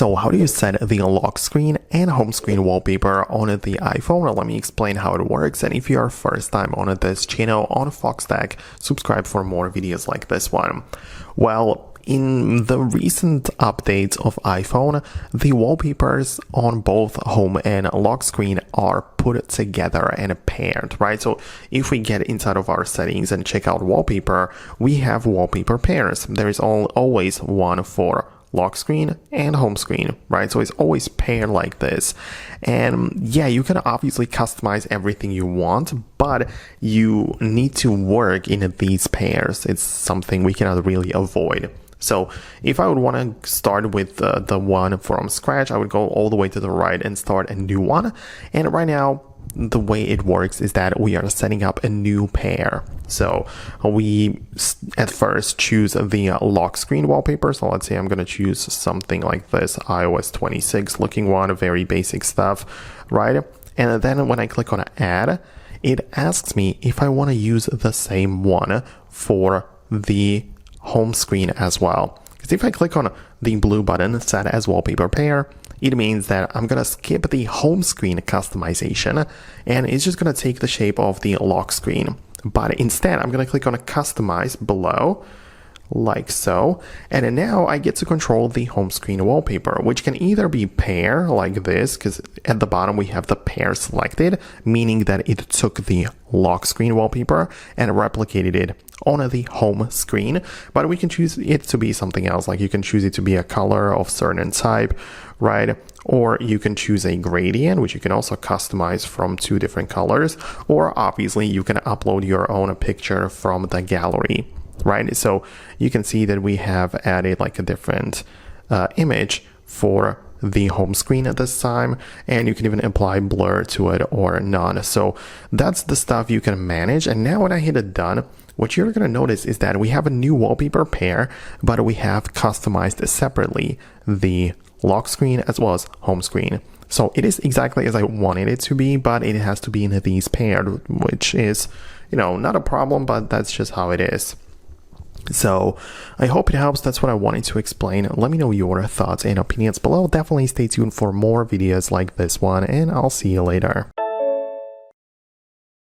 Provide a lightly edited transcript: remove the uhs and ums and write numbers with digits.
So how do you set the lock screen and home screen wallpaper on the iPhone? Let me explain how it works. And if you are first time on this channel on Foxtecc, subscribe for more videos like this one. Well, in the recent updates of iPhone, the wallpapers on both home and lock screen are put together and paired, right? So if we get inside of our settings and check out wallpaper, we have wallpaper pairs. There is always one for lock screen and home screen, right? So it's always paired like this. And yeah, you can obviously customize everything you want, but you need to work in these pairs. It's something we cannot really avoid. So if I would want to start with the one from scratch, I would go all the way to the right and start a new one. And right now, the way it works is that we are setting up a new pair. So we at first choose the lock screen wallpaper. So let's say I'm going to choose something like this iOS 26 looking one, very basic stuff, right? And then when I click on add, it asks me if I want to use the same one for the home screen as well. Because if I click on the blue button set as wallpaper pair, it means that I'm going to skip the home screen customization and it's just going to take the shape of the lock screen. But instead, I'm going to click on customize below, like so. And now I get to control the home screen wallpaper, which can either be pair like this, because at the bottom we have the pair selected, meaning that it took the lock screen wallpaper and replicated it on the home screen. But we can choose it to be something else, like you can choose it to be a color of certain type, right? Or you can choose a gradient, which you can also customize from two different colors, or obviously you can upload your own picture from the gallery, right? So you can see that we have added like a different image for the home screen at this time, and you can even apply blur to it or none. So that's the stuff you can manage. And now when I hit it done, what you're going to notice is that we have a new wallpaper pair, but we have customized separately the lock screen as well as home screen. So it is exactly as I wanted it to be, but it has to be in these paired, which is, not a problem, but that's just how it is. So I hope it helps. That's what I wanted to explain. Let me know your thoughts and opinions below. Definitely stay tuned for more videos like this one, and I'll see you later.